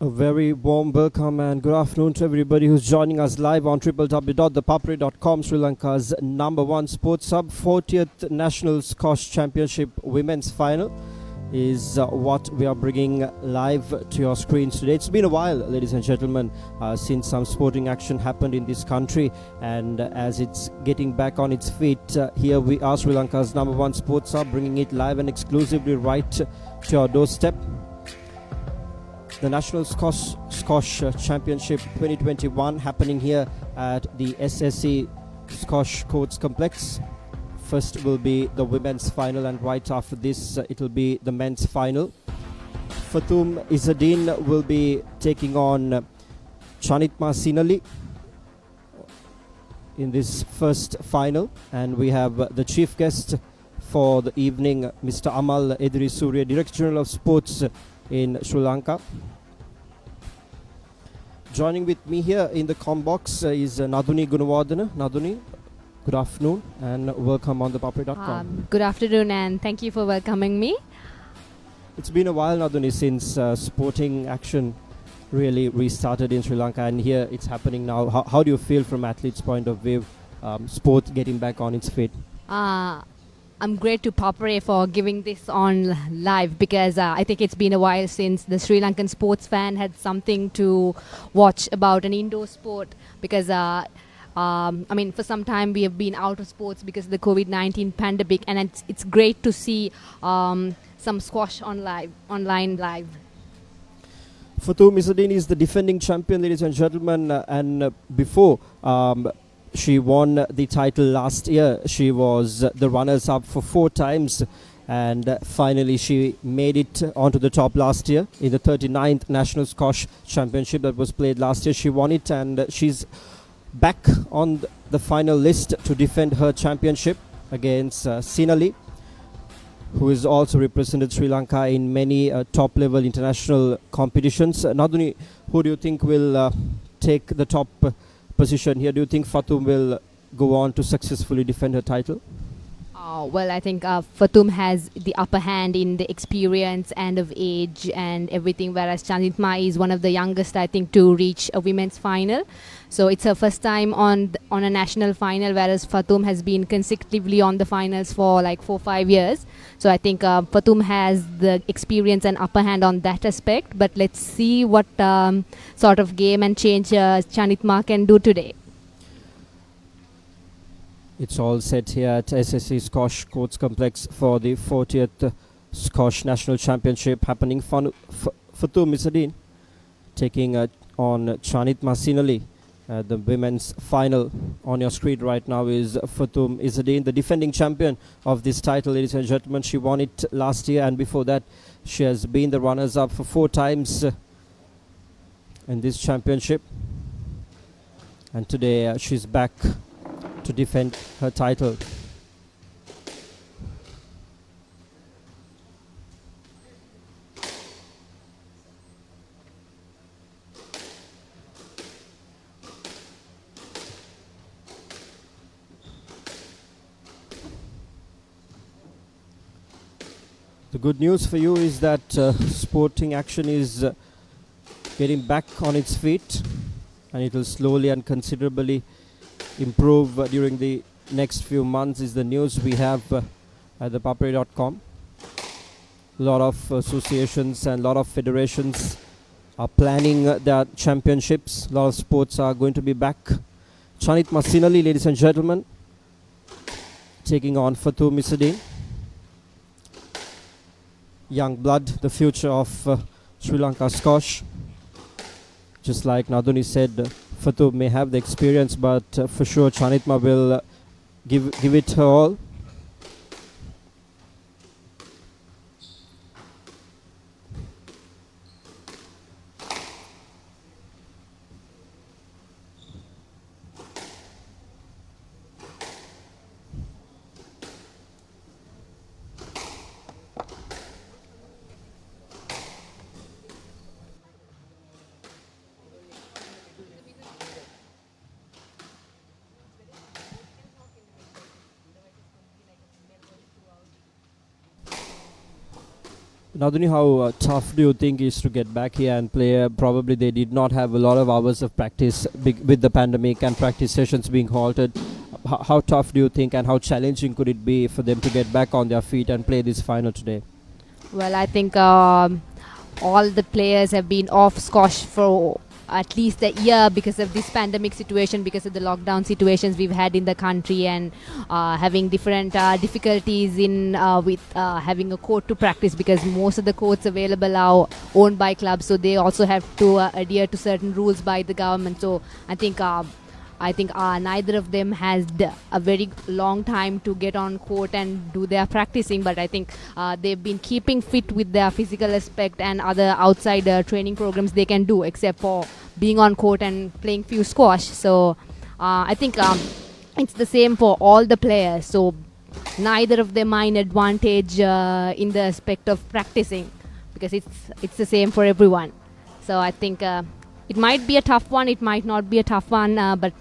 A very warm welcome and good afternoon to everybody who's joining us live on www.ThePapare.com, Sri Lanka's #1 sports hub. 40th National Squash Championship Women's Final is what we are bringing live to your screens today. It's been a while, ladies and gentlemen, since some sporting action happened in this country, and as it's getting back on its feet, here we are, Sri Lanka's #1 sports hub, bringing it live and exclusively right to your doorstep. The National Squash Championship 2021 happening here at the SSE Squash Courts Complex. First will be the women's final, and right after this it will be the men's final. Fathoum Issadeen will be taking on Chanithma Sinaly in this first final, and we have the chief guest for the evening, Mr. Amal Edri Surya, Director General of Sports in Sri Lanka. Joining with me here in the com box is Naduni Gunawardana. Naduni, good afternoon and welcome on ThePapare.com. Good afternoon and thank you for welcoming me. It's been a while, Naduni, since sporting action really restarted in Sri Lanka, and here it's happening now. How do you feel from athletes' point of view, sport getting back on its feet? I'm great to Papare for giving this on live, because I think it's been a while since the Sri Lankan sports fan had something to watch about an indoor sport, because for some time we have been out of sports because of the COVID-19 pandemic, and it's great to see some squash online live. Fathoum Issadeen is the defending champion, ladies and gentlemen, and before she won the title last year, she was the runners-up for 4 times, and finally she made it onto the top last year in the 39th National Squash Championship that was played last year. She won it, and she's back on the final list to defend her championship against Sinaly, who has also represented Sri Lanka in many top-level international competitions. Naduni, who do you think will take the top position here? Do you think Fathoum will go on to successfully defend her title? Well, I think Fathoum has the upper hand in the experience and of age and everything, whereas Chanithma is one of the youngest, I think, to reach a women's final. So it's her first time on a national final, whereas Fathoum has been consecutively on the finals for like 4-5 years. So I think Fathoum has the experience and upper hand on that aspect. But let's see what sort of game and change Chanithma can do today. It's all set here at SSE Squash Courts Complex for the 40th Squash National Championship happening. Fathoum Issadeen taking on Chanithma Sinaly. The women's final on your screen right now is Fathoum Issadeen, the defending champion of this title, ladies and gentlemen. She won it last year, and before that she has been the runners-up for 4 times in this championship. And today she's back to defend her title. The good news for you is that sporting action is getting back on its feet, and it will slowly and considerably improve during the next few months, is the news we have at ThePapare.com. A lot of associations and a lot of federations are planning their championships. A lot of sports are going to be back. Chanithma Sinaly, ladies and gentlemen, taking on Fathoum Issadeen. Young blood, the future of Sri Lanka squash. Just like Naduni said, Fathoum may have the experience, but for sure Chanithma will give it her all. Naduni, how tough do you think is to get back here and play? Probably they did not have a lot of hours of practice with the pandemic and practice sessions being halted. How tough do you think and how challenging could it be for them to get back on their feet and play this final today? Well, I think all the players have been off squash for at least a year because of this pandemic situation, because of the lockdown situations we've had in the country, and having different difficulties in with having a court to practice, because most of the courts available are owned by clubs, so they also have to adhere to certain rules by the government. So I think neither of them has a very long time to get on court and do their practicing, but I think they've been keeping fit with their physical aspect and other outside training programs they can do, except for being on court and playing few squash. So I think it's the same for all the players. So neither of them are in advantage in the aspect of practicing, because it's the same for everyone. So I think it might be a tough one, it might not be a tough one, but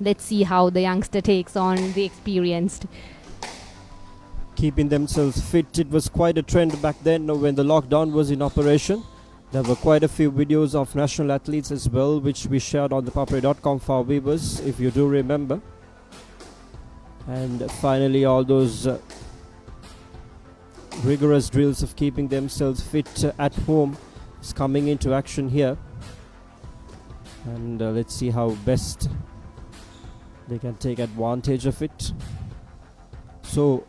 let's see how the youngster takes on the experienced. Keeping themselves fit, it was quite a trend back then when the lockdown was in operation. There were quite a few videos of national athletes as well, which we shared on ThePapare.com for our viewers, if you do remember. And finally, all those rigorous drills of keeping themselves fit at home is coming into action here. And let's see how best they can take advantage of it. So,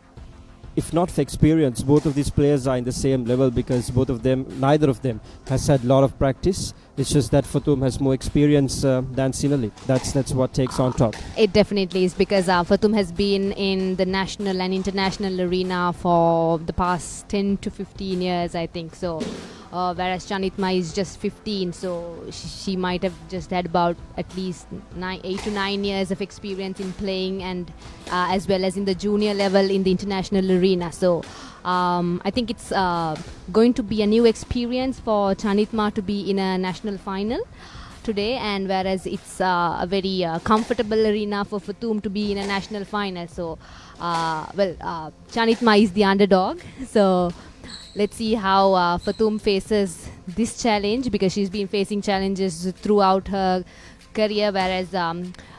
if not for experience, both of these players are in the same level, because neither of them has had a lot of practice. It's just that Fathoum has more experience than Sinaly. That's what takes on top. It definitely is, because Fathoum has been in the national and international arena for the past 10 to 15 years, I think. So, whereas Chanithma is just 15, so she might have just had about at least 8 to 9 years of experience in playing, and as well as in the junior level in the international arena. So I think it's going to be a new experience for Chanithma to be in a national final today, and whereas it's a very comfortable arena for Fathoum to be in a national final. So Chanithma is the underdog, so let's see how Fathoum faces this challenge, because she's been facing challenges throughout her career, whereas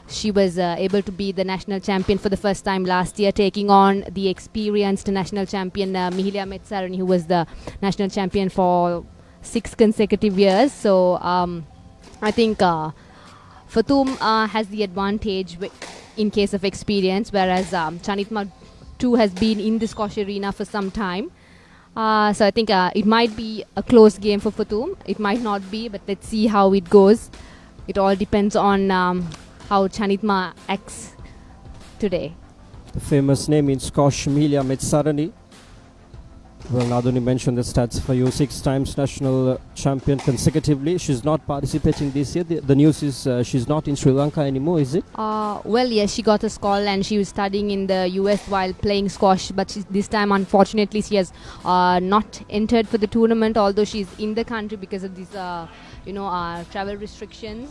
she was able to be the national champion for the first time last year, taking on the experienced national champion Mihilia Metsarani, who was the national champion for 6 consecutive years. So I think Fathoum has the advantage in case of experience, whereas Chanithma too has been in the squash arena for some time. So I think it might be a close game for Fathoum. It might not be, but let's see how it goes. It all depends on how Chanithma acts today. The famous name in squash, Mihilia Metsarani. Well, Naduni mentioned the stats for you. 6 times national champion consecutively. She's not participating this year. The news is she's not in Sri Lanka anymore, is it? Well, yes, she got a call and she was studying in the US while playing squash. But this time, unfortunately, she has not entered for the tournament, although she's in the country because of these, travel restrictions.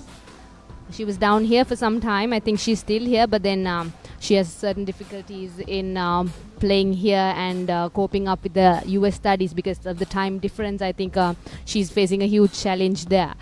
She was down here for some time. I think she's still here, but then she has certain difficulties in playing here and coping up with the US studies because of the time difference. I think she's facing a huge challenge there.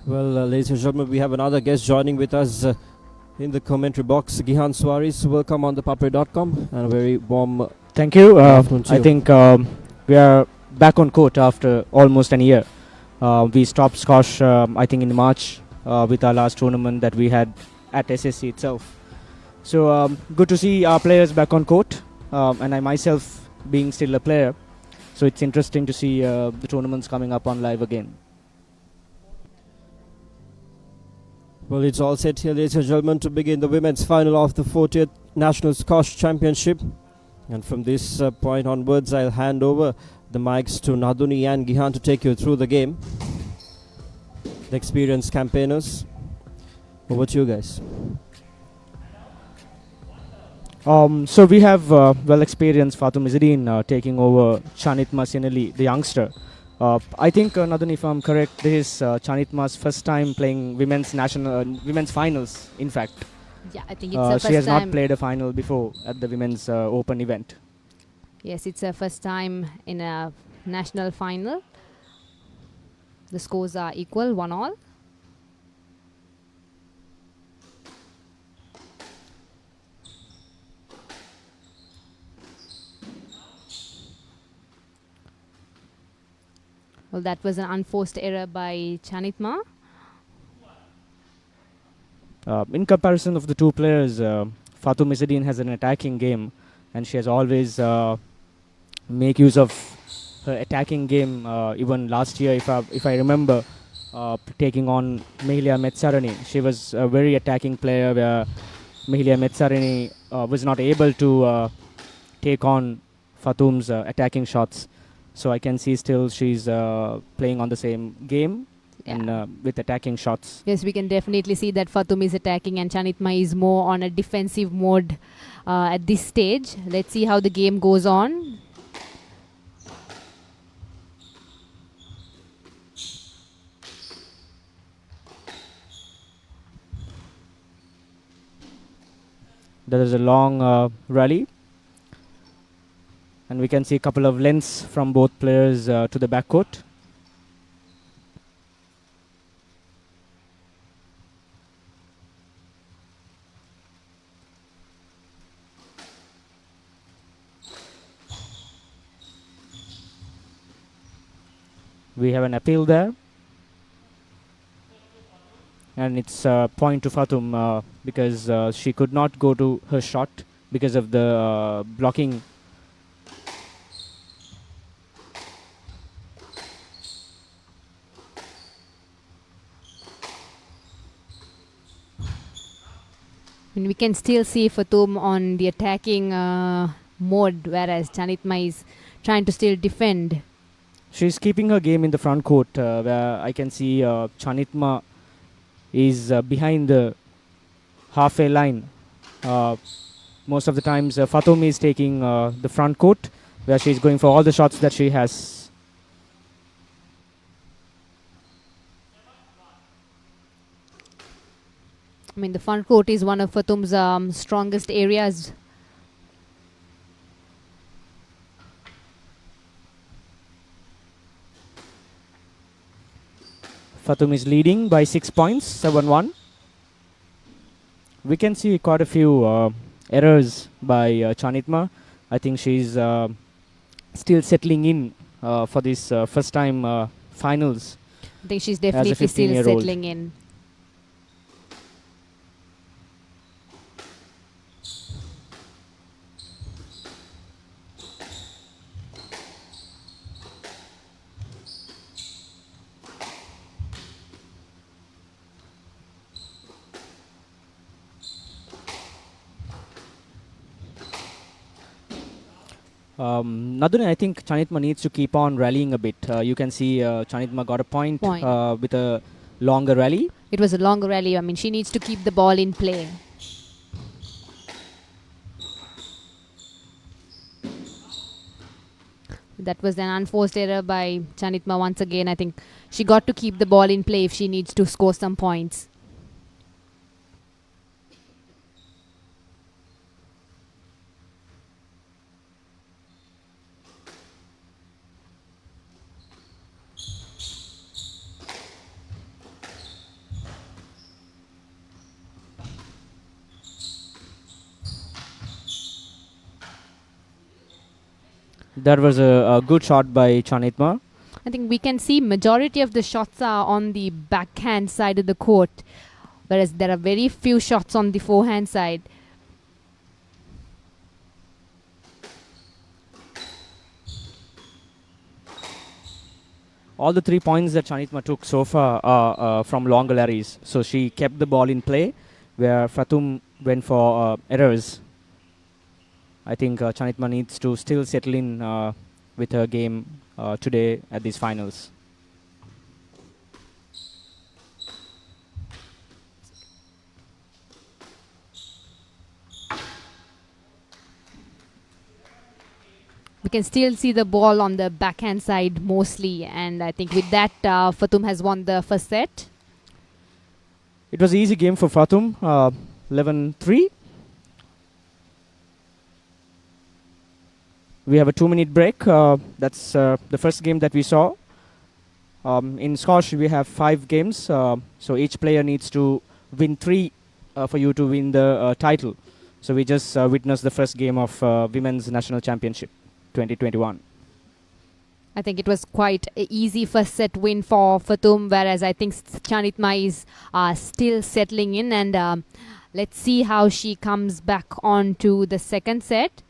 Well, ladies and gentlemen, we have another guest joining with us in the commentary box. Gihan Suarez, welcome on thepapare.com, and a very warm thank you. afternoon to I you. think we are back on court after almost a year. We stopped squash, I think, in March with our last tournament that we had at SSC itself. So good to see our players back on court, and I myself being still a player. So it's interesting to see the tournaments coming up on live again. Well, it's all set here, ladies and gentlemen, to begin the women's final of the 40th National Squash Championship. And from this point onwards, I'll hand over the mics to Naduni and Gihan to take you through the game. The experienced campaigners. Over to you guys. So we have well-experienced Fathoum Issadeen taking over Chanithma Sinaly, the youngster. I think, Nadun, if I'm correct, this is Chanithma's first time playing women's finals. In fact, Yeah, I think it's the she first has not time. played a final before at the women's open event. Yes, it's her first time in a national final. The scores are equal, 1-all. Well, that was an unforced error by Chanithma. In comparison of the two players, Fathoum Issadeen has an attacking game, and she has always make use of her attacking game. Even last year, if I remember, taking on Mihalia Metsarani, she was a very attacking player where Mihalia Metsarani was not able to take on Fathoum's attacking shots. So I can see still she's playing on the same game and with attacking shots. Yes, we can definitely see that Fathoum is attacking and Chanithma is more on a defensive mode at this stage. Let's see how the game goes on. There is a long rally, and we can see a couple of lengths from both players to the backcourt. We have an appeal there, and it's a point to Fathoum because she could not go to her shot because of the blocking. And we can still see Fathoum on the attacking mode, whereas Chanithma is trying to still defend. She's keeping her game in the front court, where I can see Chanithma is behind the halfway line. Most of the times, Fathoum is taking the front court, where she's going for all the shots that she has. I mean, the front court is one of Fathoum's strongest areas. Fathoum is leading by 6 points, 7-1. We can see quite a few errors by Chanithma. I think she's still settling in for this first time finals. I think she's As a definitely still 15-year-old. settling in. Nadune, I think Chanithma needs to keep on rallying a bit. You can see Chanithma got a point. With a longer rally. It was a longer rally. I mean, she needs to keep the ball in play. That was an unforced error by Chanithma once again. I think she got to keep the ball in play if she needs to score some points. That was a good shot by Chanithma. I think we can see majority of the shots are on the backhand side of the court, whereas there are very few shots on the forehand side. All the 3 points that Chanithma took so far are from longer rallies. So she kept the ball in play, where Fathoum went for errors. I think Chanithma needs to still settle in with her game today at these finals. We can still see the ball on the backhand side mostly, and I think with that, Fathoum has won the first set. It was an easy game for Fathoum, 11-3. We have a 2-minute break. That's the first game that we saw. In squash, we have 5 games, so each player needs to win 3 for you to win the title. So we just witnessed the first game of Women's National Championship 2021. I think it was quite an easy first set win for Fathoum, whereas I think Chanithma is still settling in, and let's see how she comes back on to the second set.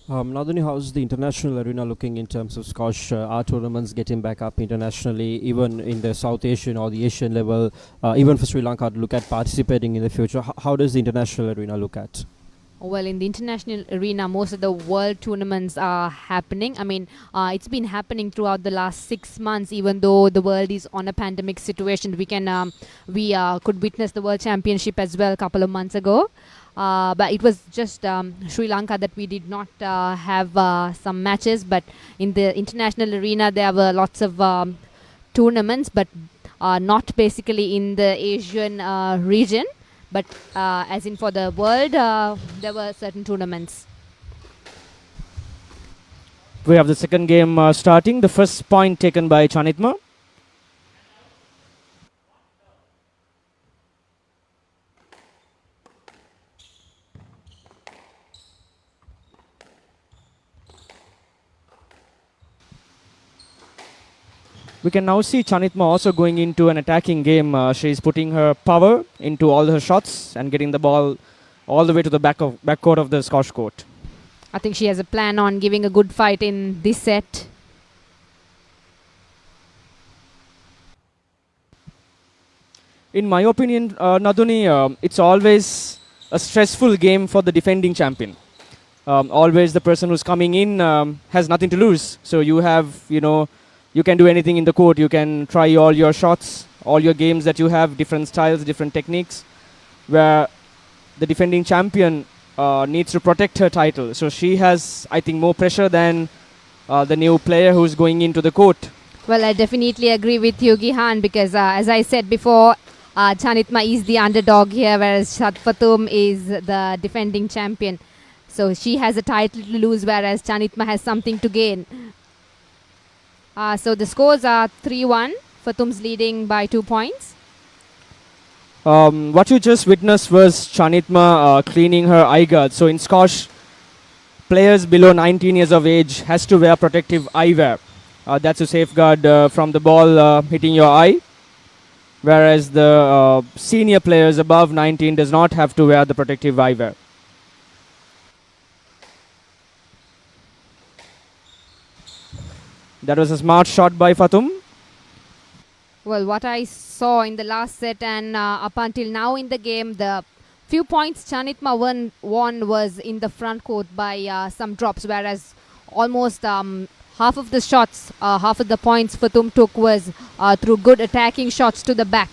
Nadani, how's the international arena looking in terms of squash? Are tournaments getting back up internationally, even in the South Asian or the Asian level, even for Sri Lanka to look at participating in the future? How does the international arena look at? Well, in the international arena, most of the world tournaments are happening. I mean, it's been happening throughout the last 6 months, even though the world is on a pandemic situation. We could witness the World Championship as well a couple of months ago. But it was just Sri Lanka that we did not have some matches. But in the international arena, there were lots of tournaments, but not basically in the Asian region. But as in for the world, there were certain tournaments. We have the second game starting. The first point taken by Chanithma. We can now see Chanithma also going into an attacking game. She is putting her power into all her shots and getting the ball all the way to the backcourt of the squash court. I think she has a plan on giving a good fight in this set. In my opinion, Naduni, it's always a stressful game for the defending champion. Always the person who's coming in has nothing to lose. So you have, you can do anything in the court. You can try all your shots, all your games that you have, different styles, different techniques, where the defending champion needs to protect her title. So she has, I think, more pressure than the new player who's going into the court. Well, I definitely agree with you, Gihan, because as I said before, Chanithma is the underdog here, whereas Fathoum is the defending champion. So she has a title to lose, whereas Chanithma has something to gain. So the scores are 3-1. Fathoum's leading by 2 points. What you just witnessed was Chanithma cleaning her eye guard. So in squash, players below 19 years of age has to wear protective eyewear. That's a safeguard from the ball hitting your eye. Whereas the senior players above 19 does not have to wear the protective eyewear. That was a smart shot by Fathoum. Well, what I saw in the last set and up until now in the game, the few points Chanithma won was in the front court by some drops, whereas almost half of the shots, half of the points Fathoum took was through good attacking shots to the back.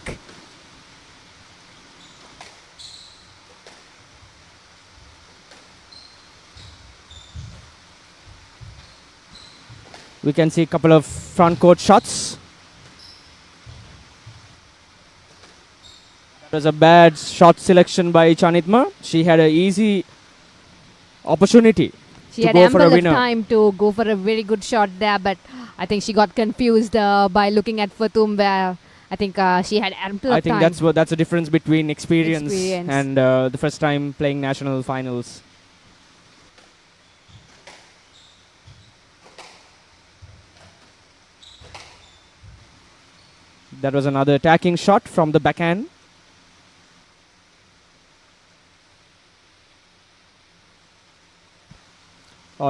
We can see a couple of front court shots. It was a bad shot selection by Chanithma. She had an easy opportunity She to had go for a ample of winner. time to go for a very good shot there, but I think she got confused by looking at Fathoum, where I think she had ample I of think time. that's the difference between experience. And the first time playing national finals. That was another attacking shot from the backhand.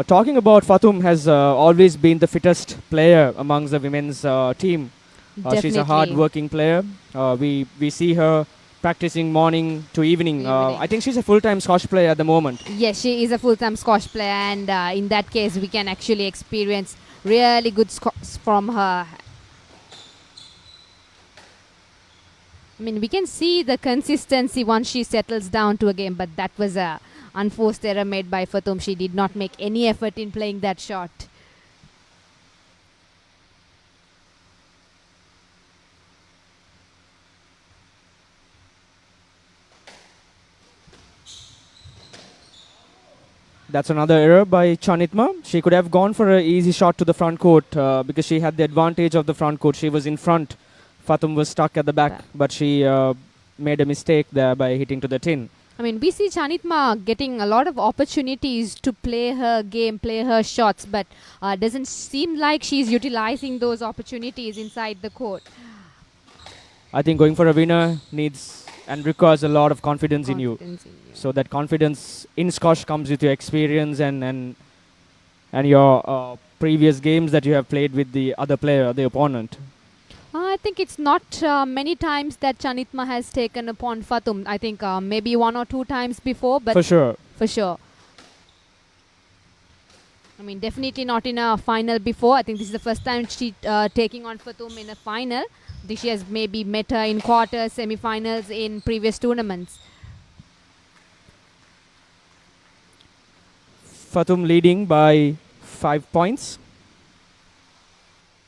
Talking about Fathoum has always been the fittest player amongst the women's team. She's a hard-working player. We see her practicing morning to evening. Evening. I think she's a full-time squash player at the moment. Yes, she is a full-time squash player, and in that case, we can actually experience really good squash from her. I mean, we can see the consistency once she settles down to a game, but that was a unforced error made by Fathoum. She did not make any effort in playing that shot. That's another error by Chanithma. She could have gone for an easy shot to the front court because she had the advantage of the front court. She was in front. Fathoum was stuck at the back, but she made a mistake there by hitting to the tin. I mean, we see Chanithma getting a lot of opportunities to play her game, play her shots, but doesn't seem like she's utilizing those opportunities inside the court. I think going for a winner needs and requires a lot of confidence in you. So that confidence in squash comes with your experience and your previous games that you have played with the other player, the opponent. I think it's not many times that Chanithma has taken upon Fathoum. I think maybe 1 or 2 times before, but for sure. For sure. I mean, definitely not in a final before. I think this is the first time she taking on Fathoum in a final. I think she has maybe met her in quarters, semi-finals in previous tournaments. Fathoum leading by 5 points.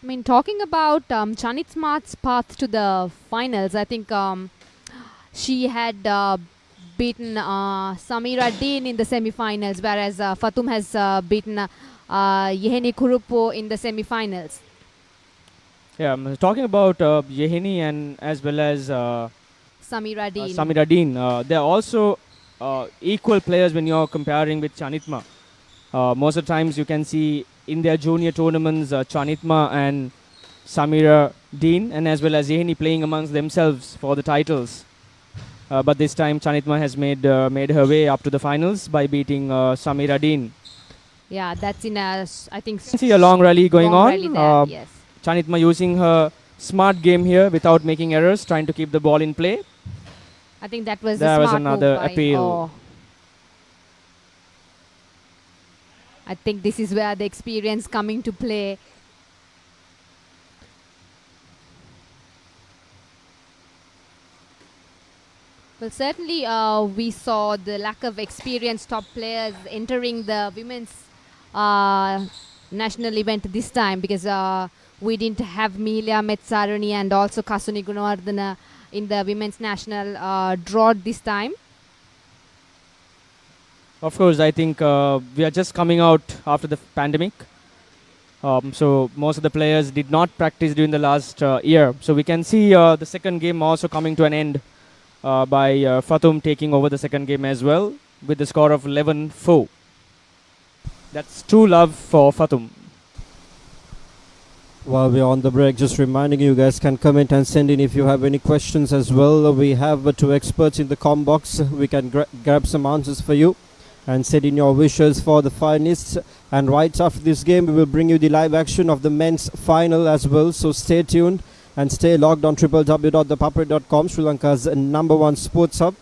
I mean, talking about Chanithma's path to the finals, I think she had beaten Samira Dean in the semi-finals, whereas Fathoum has beaten Yeheni Kurupo in the semi-finals. Yeah, I'm talking about Yeheni and as well as Samira Dean. Samira Dean. They're also equal players when you're comparing with Chanithma. Most of the times you can see in their junior tournaments Chanithma and Samira Dean and as well as Yeheni playing amongst themselves for the titles. But this time Chanithma has made her way up to the finals by beating Samira Dean. Yeah, that's in a, I think... You can see a long rally going on. Rally there, yes. Chanithma using her smart game here without making errors, trying to keep the ball in play. I think that was There a was smart another move by, appeal. oh. I think this is where the experience coming to play. Well, certainly we saw the lack of experienced top players entering the women's national event this time because we didn't have Melia Metsarani and also Kasuni Gunawardana in the women's national draw this time. Of course, I think we are just coming out after the pandemic. So most of the players did not practice during the last year. So we can see the second game also coming to an end by Fathoum taking over the second game as well with the score of 11-4. That's true love for Fathoum. While we're on the break, just reminding you guys can comment and send in if you have any questions as well. We have 2 experts in the com box. We can grab some answers for you and send in your wishes for the finalists. And right after this game, we will bring you the live action of the men's final as well. So stay tuned and stay logged on www.thepapare.com, Sri Lanka's #1 sports hub.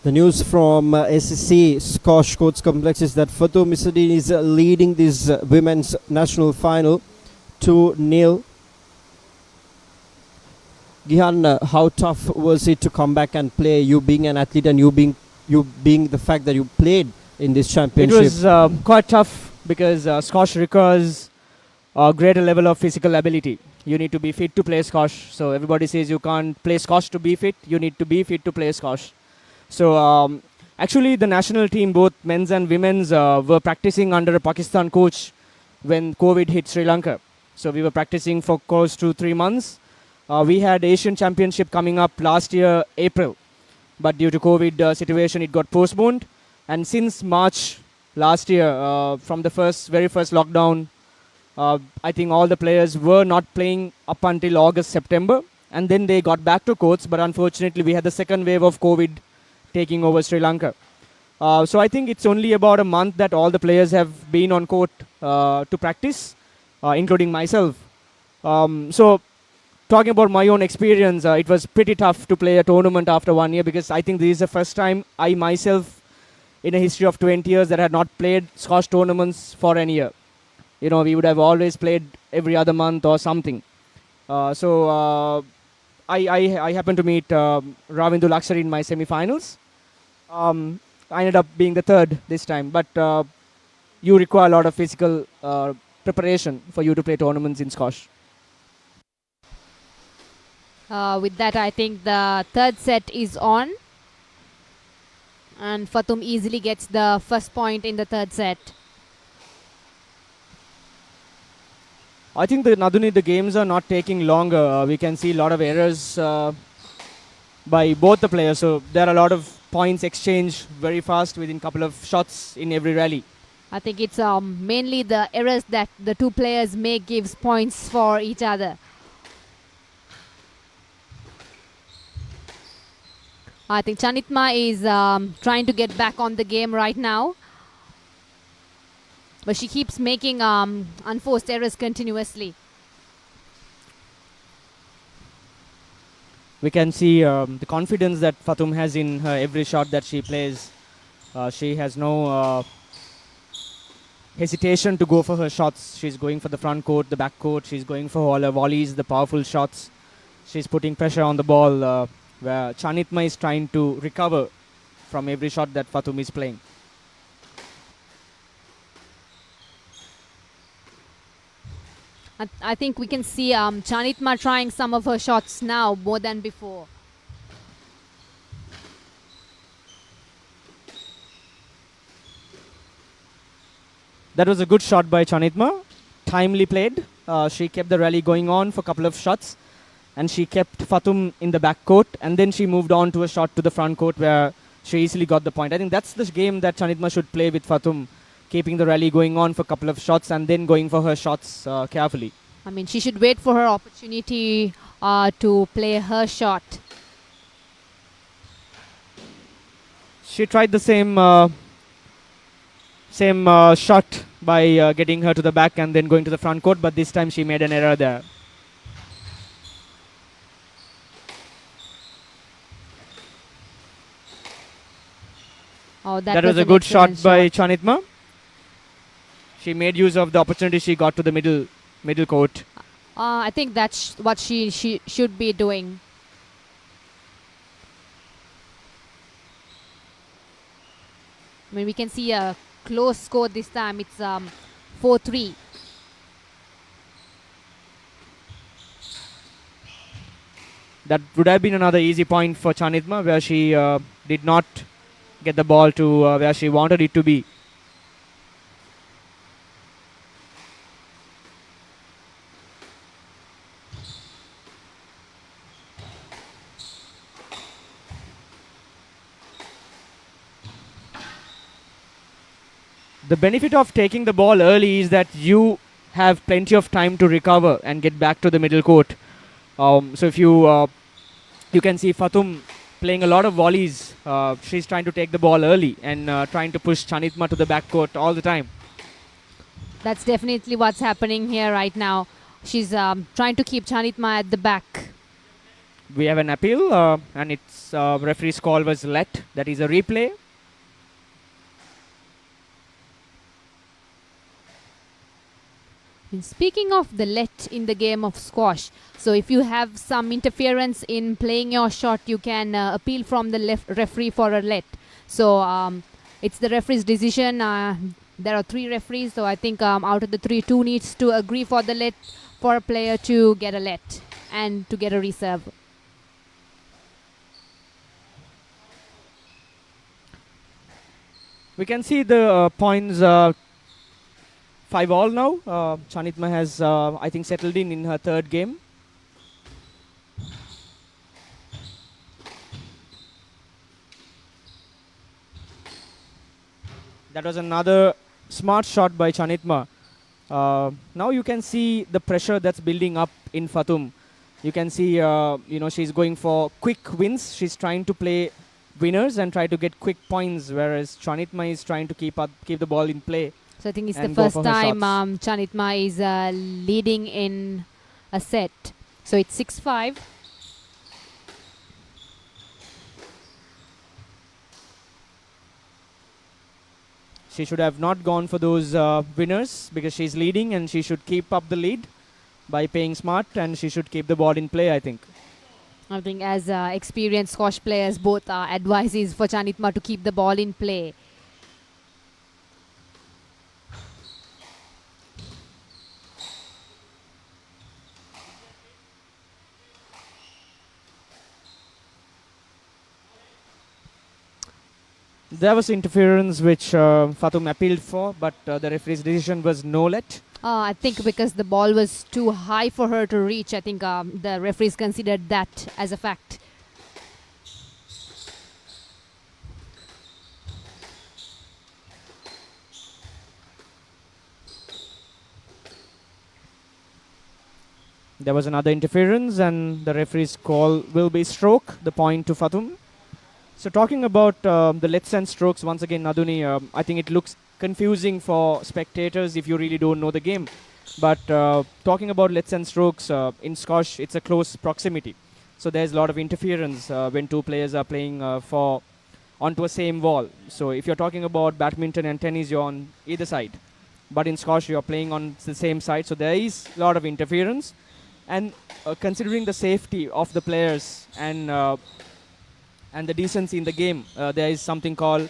The news from SSC Squash Courts Complex is that Fathoum Issadeen is leading this women's national final 2-0. Gihan, how tough was it to come back and play, you being an athlete and you being the fact that you played in this championship? It was quite tough because squash requires a greater level of physical ability. You need to be fit to play squash. So everybody says you can't play squash to be fit. You need to be fit to play squash. So actually the national team, both men's and women's, were practicing under a Pakistan coach when COVID hit Sri Lanka. So we were practicing for close to 3 months. We had Asian Championship coming up last year, April. But due to COVID situation, it got postponed. And since March last year, from the very first lockdown, I think all the players were not playing up until August, September. And then they got back to courts. But unfortunately, we had the second wave of COVID taking over Sri Lanka. So I think it's only about a month that all the players have been on court to practice, including myself. So talking about my own experience, it was pretty tough to play a tournament after 1 year, because I think this is the first time I myself, in a history of 20 years, that had not played squash tournaments for an year. You know, we would have always played every other month or something. I happened to meet Ravindra Laksari in my semi-finals. I ended up being the third this time, but you require a lot of physical preparation for you to play tournaments in squash. With that, I think the third set is on. And Fathoum easily gets the first point in the third set. I think Naduni, the games are not taking longer. We can see a lot of errors by both the players. So there are a lot of points exchanged very fast within a couple of shots in every rally. I think it's mainly the errors that the two players make gives points for each other. I think Chanithma is trying to get back on the game right now. But she keeps making unforced errors continuously. We can see the confidence that Fathoum has in her every shot that she plays. She has no hesitation to go for her shots. She's going for the front court, the back court. She's going for all her volleys, the powerful shots. She's putting pressure on the ball, where Chanithma is trying to recover from every shot that Fathoum is playing. I think we can see Chanithma trying some of her shots now more than before. That was a good shot by Chanithma. Timely played. She kept the rally going on for a couple of shots. And she kept Fathoum in the back court. And then she moved on to a shot to the front court where she easily got the point. I think that's the game that Chanithma should play with Fathoum. Keeping the rally going on for a couple of shots and then going for her shots carefully. I mean, she should wait for her opportunity to play her shot. She tried the same shot by getting her to the back and then going to the front court, but this time she made an error there. Oh, that was a good shot by Chanithma. She made use of the opportunity she got to the middle court. I think that's what she should be doing. I mean, we can see a close score this time. It's 4-3. That would have been another easy point for Chanithma, where she did not get the ball to where she wanted it to be. The benefit of taking the ball early is that you have plenty of time to recover and get back to the middle court. So if you can see Fathoum playing a lot of volleys. She's trying to take the ball early and trying to push Chanithma to the back court all the time. That's definitely what's happening here right now. She's trying to keep Chanithma at the back. We have an appeal and its referee's call was let. That is a replay. And speaking of the let in the game of squash, so if you have some interference in playing your shot, you can appeal from the referee for a let. So it's the referee's decision. There are 3 referees, so I think out of the 3, 2 needs to agree for the let for a player to get a let and to get a reserve. We can see the points 5-all now. Chanithma has, I think, settled in her third game. That was another smart shot by Chanithma. Now you can see the pressure that's building up in Fathoum. You can see, she's going for quick wins. She's trying to play winners and try to get quick points, whereas Chanithma is trying to keep the ball in play. So I think it's the first time Chanithma is leading in a set. So it's 6-5. She should have not gone for those winners because she's leading and she should keep up the lead by playing smart, and she should keep the ball in play, I think. I think as experienced squash players, both advice is for Chanithma to keep the ball in play. There was interference which Fathoum appealed for, but the referee's decision was no let. I think because the ball was too high for her to reach, I think the referees considered that as a fact. There was another interference and the referee's call will be stroke, the point to Fathoum. So talking about the lets and strokes, once again, Naduni, I think it looks confusing for spectators if you really don't know the game. But talking about lets and strokes, in squash, it's a close proximity. So there's a lot of interference when two players are playing onto a same wall. So if you're talking about badminton and tennis, you're on either side. But in squash, you're playing on the same side. So there is a lot of interference. And considering the safety of the players and the decency in the game, there is something called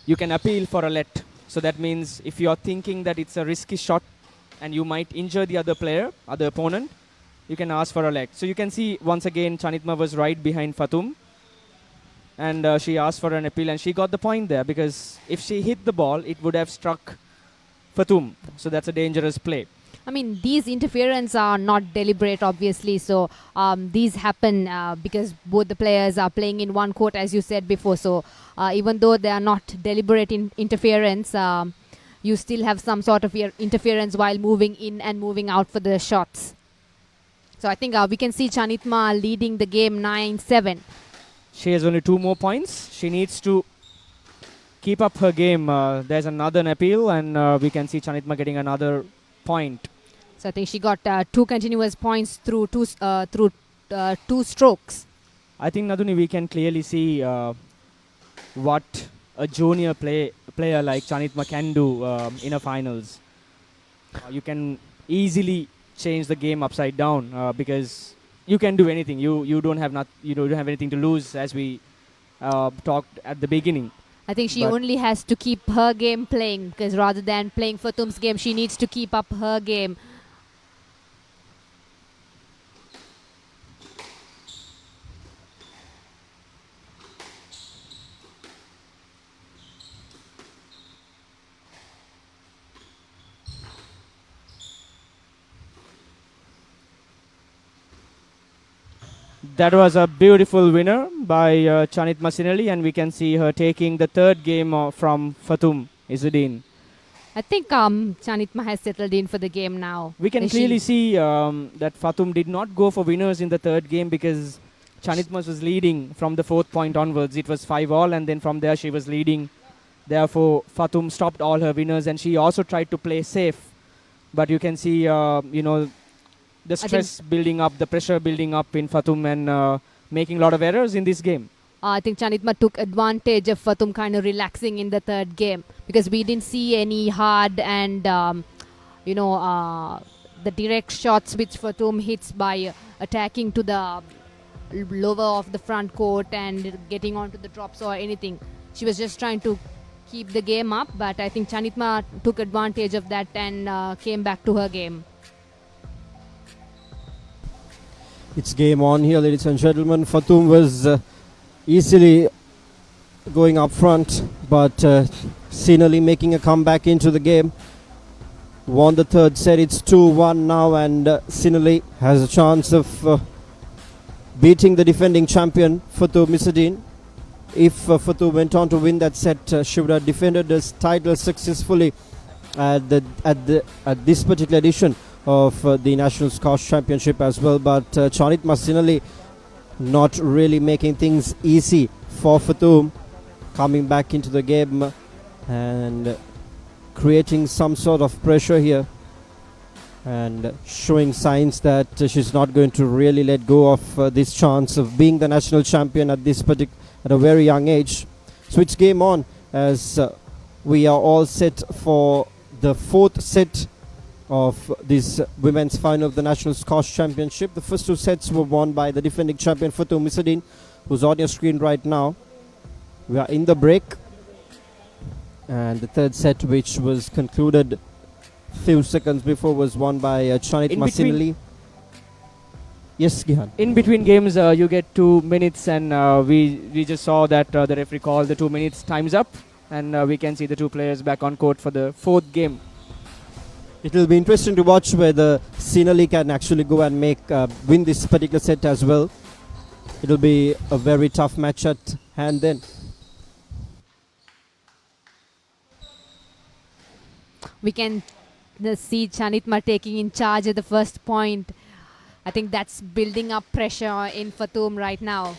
you can appeal for a let. So that means if you're thinking that it's a risky shot and you might injure the other player, other opponent, you can ask for a let. So you can see once again Chanithma was right behind Fathoum, and she asked for an appeal and she got the point there, because if she hit the ball, it would have struck Fathoum. So that's a dangerous play. I mean, these interference are not deliberate, obviously. So these happen because both the players are playing in one court, as you said before. So even though they are not deliberate interference, you still have some sort of interference while moving in and moving out for the shots. So I think we can see Chanithma leading the game 9-7. She has only 2 more points. She needs to keep up her game. There's another appeal, and we can see Chanithma getting another point. So I think she got 2 continuous points through two strokes. I think, Naduni, we can clearly see what a junior player like Chanithma can do in a finals. You can easily change the game upside down because you can do anything. You don't have anything to lose, as we talked at the beginning. I think she only has to keep her game playing, because rather than playing Fathoum's game, she needs to keep up her game. That was a beautiful winner by Chanithma Sinaly, and we can see her taking the 3rd game from Fathoum Issadeen. I think Chanithma has settled in for the game now. We can clearly see that Fathoum did not go for winners in the 3rd game because Chanithma was leading from the 4th point onwards. It was 5-all, and then from there she was leading. Therefore, Fathoum stopped all her winners, and she also tried to play safe. But you can see, the stress building up, the pressure building up in Fathoum, and making a lot of errors in this game. I think Chanithma took advantage of Fathoum kind of relaxing in the 3rd game, because we didn't see any hard and the direct shots which Fathoum hits by attacking to the lower of the front court and getting onto the drops or anything. She was just trying to keep the game up, but I think Chanithma took advantage of that and came back to her game. It's game on here, ladies and gentlemen. Fathoum was easily going up front, but Sinaly making a comeback into the game. Won the 3rd set. It's 2-1 now, and Sinaly has a chance of beating the defending champion Fathoum Issadeen. If Fathoum went on to win that set, she would have defended this title successfully at this particular edition of the National Squash Championship as well. But Chanithma Sinaly not really making things easy for Fathoum, coming back into the game and creating some sort of pressure here. and showing signs that she's not going to really let go of this chance of being the national champion at at a very young age. So it's game on as we are all set for the fourth set of this women's final of the National Squash Championship. The first two sets were won by the defending champion Fathoum Issadeen, who's on your screen right now. We are in the break, and the third set, which was concluded few seconds before, was won by Chanithma Sinaly. Yes, Gihan. In between games, you get 2 minutes, and we just saw that the referee called the 2 minutes time's up, and we can see the two players back on court for the fourth game. It will be interesting to watch whether Sinaly can actually go and win this particular set as well. It will be a very tough match at hand then. We can see Chanithma taking in charge at the first point. I think that's building up pressure in Fathoum right now.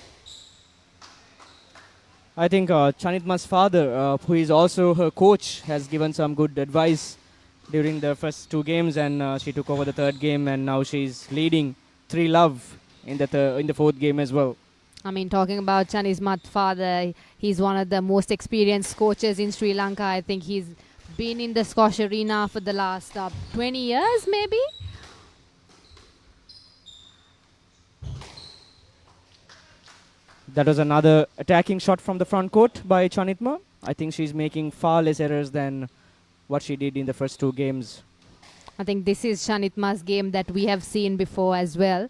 I think Chanithma's father, who is also her coach, has given some good advice during the first two games, and she took over the third game, and now she's leading 3-love in the fourth game as well. I mean, talking about Chanithma's father, he's one of the most experienced coaches in Sri Lanka. I think he's been in the squash arena for the last 20 years, maybe. That was another attacking shot from the front court by Chanithma. I think she's making far less errors than what she did in the first two games. I think this is Chanithma's game that we have seen before as well.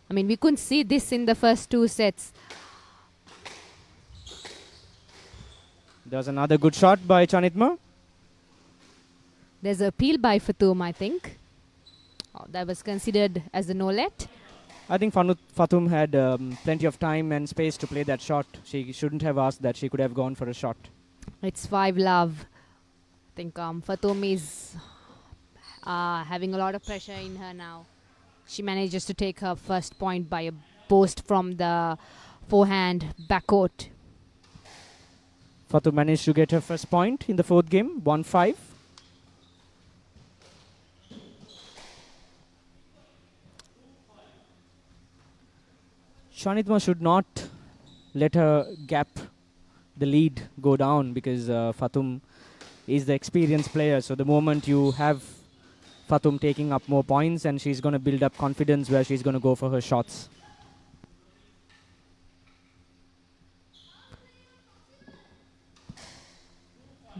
I mean, we couldn't see this in the first two sets. There was another good shot by Chanithma. There's an appeal by Fathoum, I think. Oh, that was considered as a no-let. I think Fathoum had plenty of time and space to play that shot. She shouldn't have asked that. She could have gone for a shot. It's 5-love. I think Fathoum is having a lot of pressure in her now. She manages to take her first point by a post from the forehand backcourt. Fathoum managed to get her first point in the fourth game, 1-5. Chanithma should not let her gap the lead go down, because Fathoum is the experienced player. So the moment you have Fathoum taking up more points, and she's going to build up confidence where she's going to go for her shots.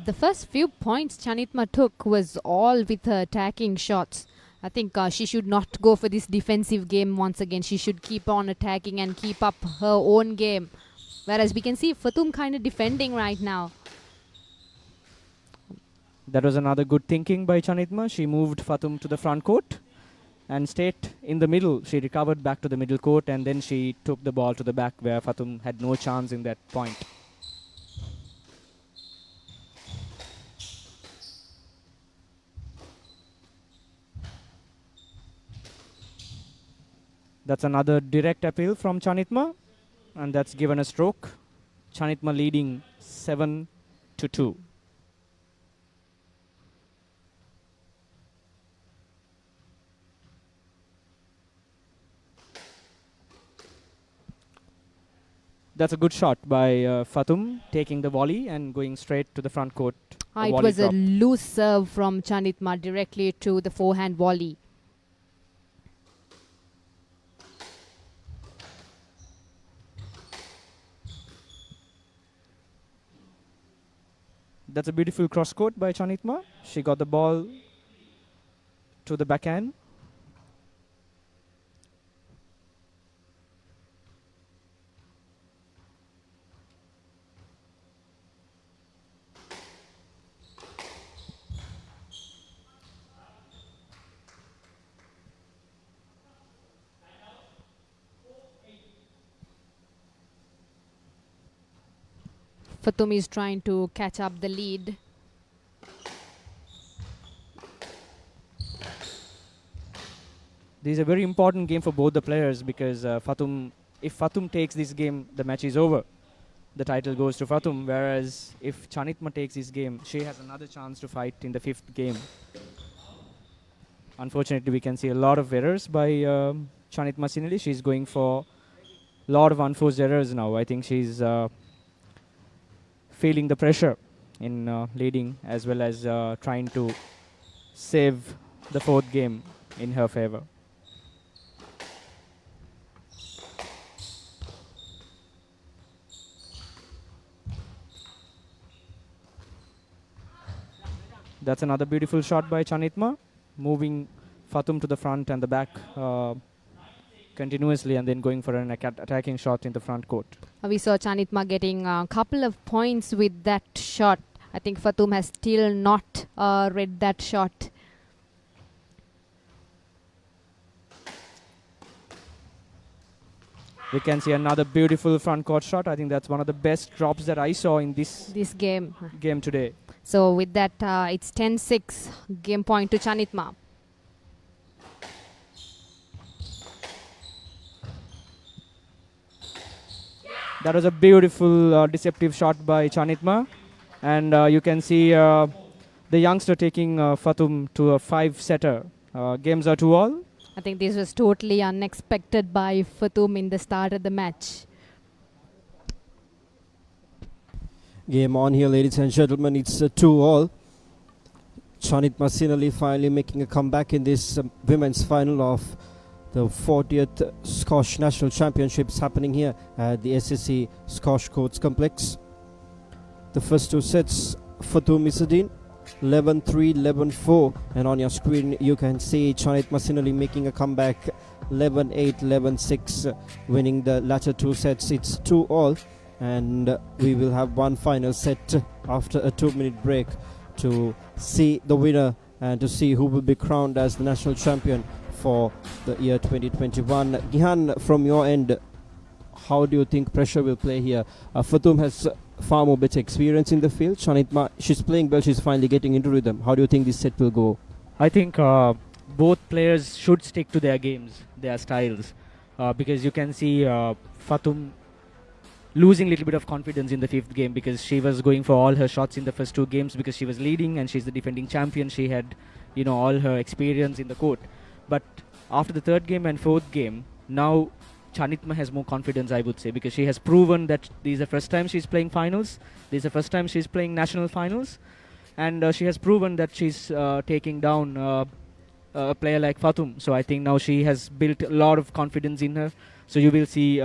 The first few points Chanithma took was all with her attacking shots. I think she should not go for this defensive game once again. She should keep on attacking and keep up her own game. Whereas we can see Fathoum kind of defending right now. That was another good thinking by Chanithma. She moved Fathoum to the front court and stayed in the middle. She recovered back to the middle court, and then she took the ball to the back where Fathoum had no chance in that point. That's another direct appeal from Chanithma, and that's given a stroke. Chanithma leading 7-2. That's a good shot by Fathoum, taking the volley and going straight to the front court. It was a loose serve from Chanithma directly to the forehand volley. That's a beautiful cross court by Chanithma. She got the ball to the backhand. Fathoum is trying to catch up the lead. This is a very important game for both the players, because if Fathoum takes this game, the match is over. The title goes to Fathoum, whereas if Chanithma takes this game, she has another chance to fight in the fifth game. unfortunately, we can see a lot of errors by Chanithma Sinaly. She's going for a lot of unforced errors now. I think she's feeling the pressure in leading as well as trying to save the fourth game in her favor. That's another beautiful shot by Chanithma, moving Fathoum to the front and the back continuously and then going for an attacking shot in the front court. We saw Chanithma getting a couple of points with that shot. I think Fathoum has still not read that shot. We can see another beautiful front court shot. I think that's one of the best drops that I saw in this game today. So with that, it's 10-6, game point to Chanithma. That was a beautiful deceptive shot by Chanithma. And you can see the youngster taking Fathoum to a 5-setter. Games are 2-all. I think this was totally unexpected by Fathoum in the start of the match. Game on here, ladies and gentlemen. It's 2-all. Chanithma Sinaly finally making a comeback in this women's final of the 40th Squash National Championships happening here at the SSC Squash Courts Complex. The first two sets, Fathoum Issadeen, 11-3, 11-4, and on your screen you can see Chanithma Sinaly making a comeback, 11-8, 11-6, winning the latter two sets. It's 2-all, and we will have one final set after a 2-minute break to see the winner and to see who will be crowned as the national champion for the year 2021. Gihan, from your end, how do you think pressure will play here? Fathoum has far more better experience in the field. Chanithma, she's playing well, she's finally getting into rhythm. How do you think this set will go? I think both players should stick to their games, their styles, because you can see Fathoum losing a little bit of confidence in the fifth game because she was going for all her shots in the first two games because she was leading and she's the defending champion. She had, all her experience in the court. But after the third game and fourth game, now Chanithma has more confidence, I would say, because she has proven that this is the first time she's playing finals. This is the first time she's playing national finals. And she has proven that she's taking down a player like Fathoum. So I think now she has built a lot of confidence in her. So you will see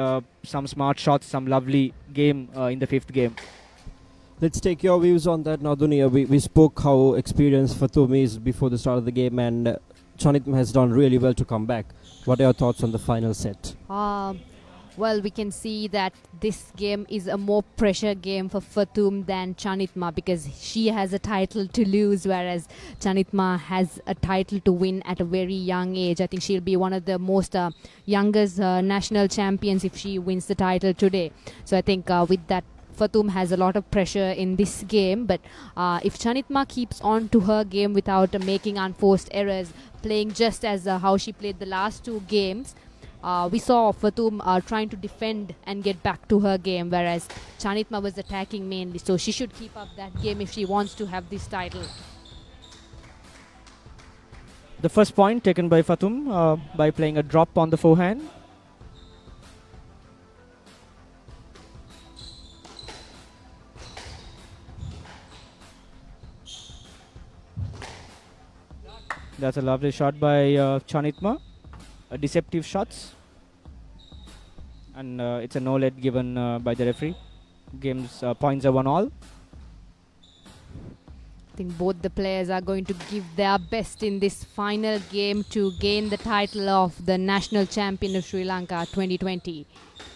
some smart shots, some lovely game in the fifth game. Let's take your views on that now, Dunia. We spoke how experienced Fathoum is before the start of the game, and Chanithma has done really well to come back. What are your thoughts on the final set? Well, we can see that this game is a more pressure game for Fathoum than Chanithma because she has a title to lose, whereas Chanithma has a title to win at a very young age. I think she'll be one of the most youngest national champions if she wins the title today. So I think with that, Fathoum has a lot of pressure in this game, but if Chanithma keeps on to her game without making unforced errors, playing just as how she played the last two games, we saw Fathoum trying to defend and get back to her game, whereas Chanithma was attacking mainly. So she should keep up that game if she wants to have this title. The first point taken by Fathoum by playing a drop on the forehand. That's a lovely shot by Chanithma. Deceptive shots. And it's a no lead given by the referee. Games points are 1-all. I think both the players are going to give their best in this final game to gain the title of the national champion of Sri Lanka 2020.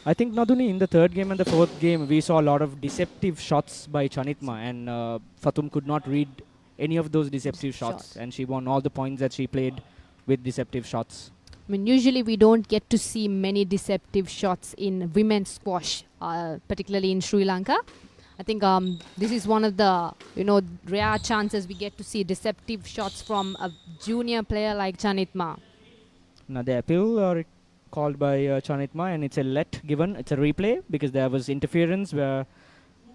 I think not only in the third game and the fourth game, we saw a lot of deceptive shots by Chanithma, and Fathoum could not read any of those deceptive shots, and she won all the points that she played with deceptive shots. I mean, usually we don't get to see many deceptive shots in women's squash, particularly in Sri Lanka. I think this is one of the rare chances we get to see deceptive shots from a junior player like Chanithma. Now the appeal called by Chanithma, and it's a let given. It's a replay because there was interference where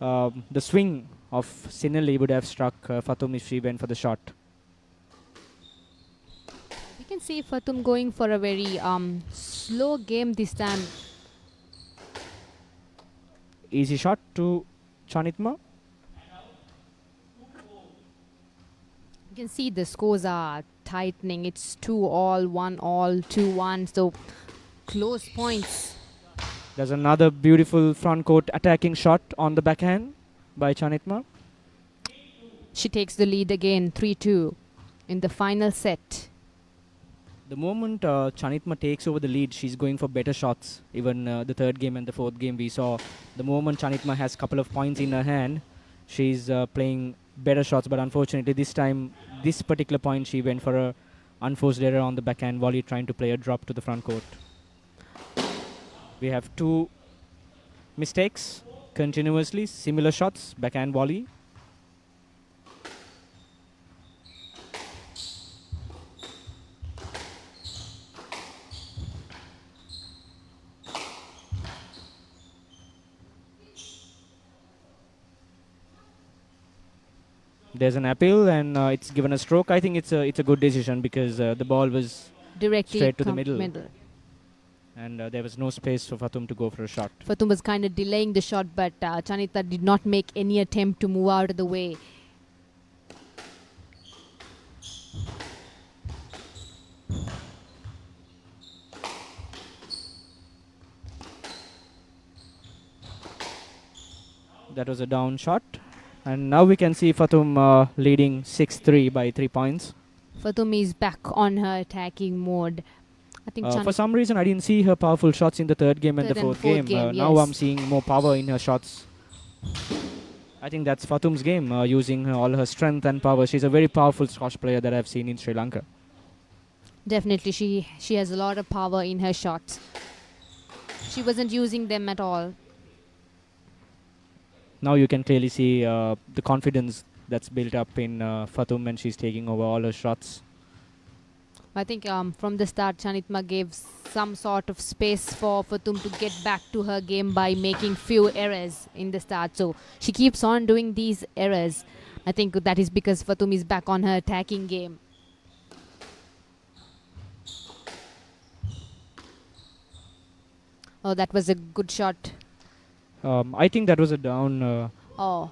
the swing of Sinaly would have struck Fathoum if she went for the shot. can see Fathoum going for a very slow game this time. Easy shot to Chanithma. You can see the scores are tightening. It's 2-all, 1-all, 2-1. So close points. There's another beautiful front court attacking shot on the backhand by Chanithma. She takes the lead again, 3-2 in the final set. The moment Chanithma takes over the lead, she's going for better shots. Even the third game and the fourth game, we saw the moment Chanithma has a couple of points in her hand, she's playing better shots. But unfortunately, this time, this particular point, she went for a unforced error on the backhand volley, trying to play a drop to the front court. We have two mistakes continuously, similar shots, backhand volley. There's an appeal and it's given a stroke. I think it's a good decision because the ball was Directly straight to the middle. And there was no space for Fathoum to go for a shot. Fathoum was kind of delaying the shot, but Chanithma did not make any attempt to move out of the way. That was a down shot. And now we can see Fathoum leading 6-3 by 3 points. Fathoum is back on her attacking mode. I think For some reason, I didn't see her powerful shots in the third game and the fourth game. Now yes. I'm seeing more power in her shots. I think that's Fathoum's game, using all her strength and power. She's a very powerful squash player that I've seen in Sri Lanka. Definitely, she has a lot of power in her shots. She wasn't using them at all. Now you can clearly see the confidence that's built up in Fathoum when she's taking over all her shots. I think from the start, Chanithma gave some sort of space for Fathoum to get back to her game by making few errors in the start. So she keeps on doing these errors. I think that is because Fathoum is back on her attacking game. Oh, that was a good shot. I think that was a down. Oh.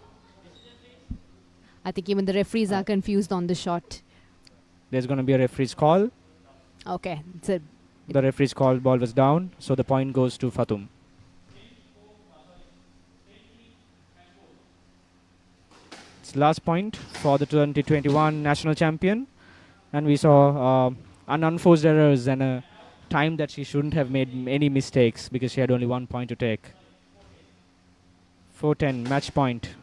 I think even the referees are confused on the shot. There's going to be a referee's call. Okay. The referee's call, ball was down, so the point goes to Fathoum. It's last point for the 2021 national champion. And we saw an unforced errors and a time that she shouldn't have made any mistakes because she had only 1 point to take. 4-10, match point.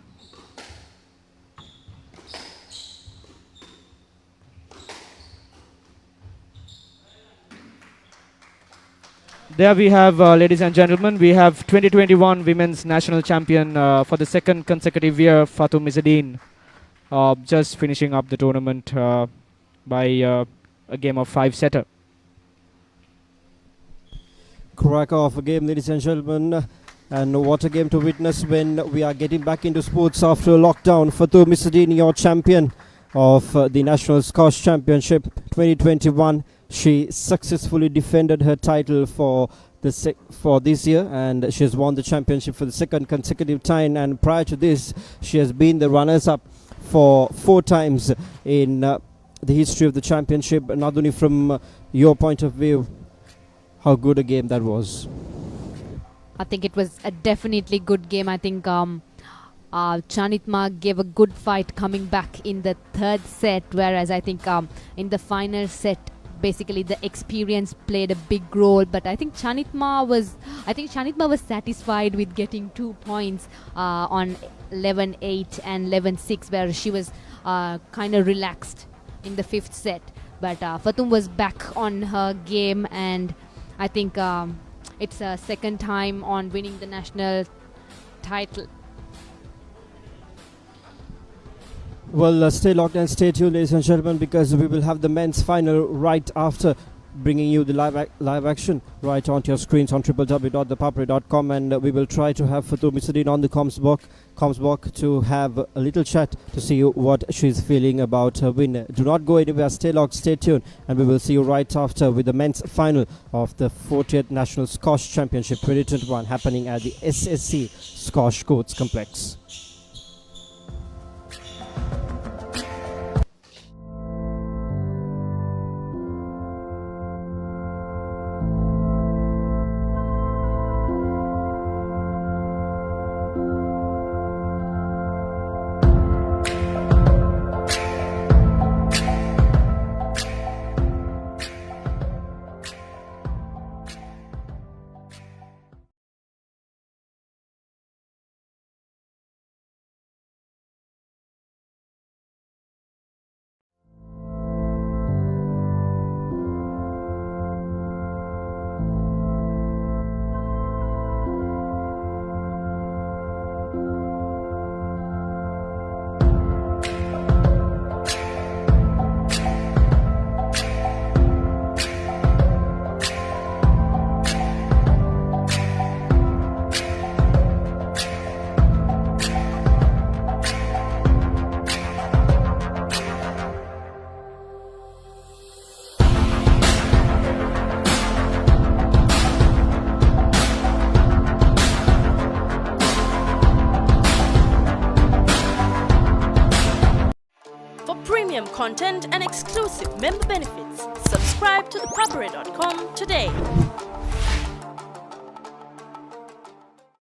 There we have, ladies and gentlemen, we have 2021 Women's National Champion for the second consecutive year, Fathoum Issadeen, just finishing up the tournament by a game of 5-setter. Cracker of a game, ladies and gentlemen. And what a game to witness when we are getting back into sports after a lockdown. Fathoum Issadeen, your champion of the National Squash Championship 2021. She successfully defended her title for this year, and she has won the championship for the second consecutive time. And prior to this, she has been the runners-up for 4 times in the history of the championship. Naduni, from your point of view, how good a game that was? I think it was a definitely good game. I think Chanithma gave a good fight coming back in the third set, whereas I think in the final set, basically the experience played a big role. But I think Chanithma was satisfied with getting 2 points on 11-8 and 11-6, where she was kind of relaxed in the fifth set. But Fathoum was back on her game, and I think it's a second time on winning the national title. Well, stay locked and stay tuned, ladies and gentlemen, because we will have the men's final right after bringing you the live action right onto your screens on www.thepapare.com, and we will try to have Fathoum Issadeen on the comms box to have a little chat to see what she's feeling about her win. Do not go anywhere, stay locked, stay tuned, and we will see you right after with the men's final of the 40th National Squash Championship 2021 happening at the SSC Squash Courts Complex. For premium content and exclusive member benefits, subscribe to ThePapare.com today.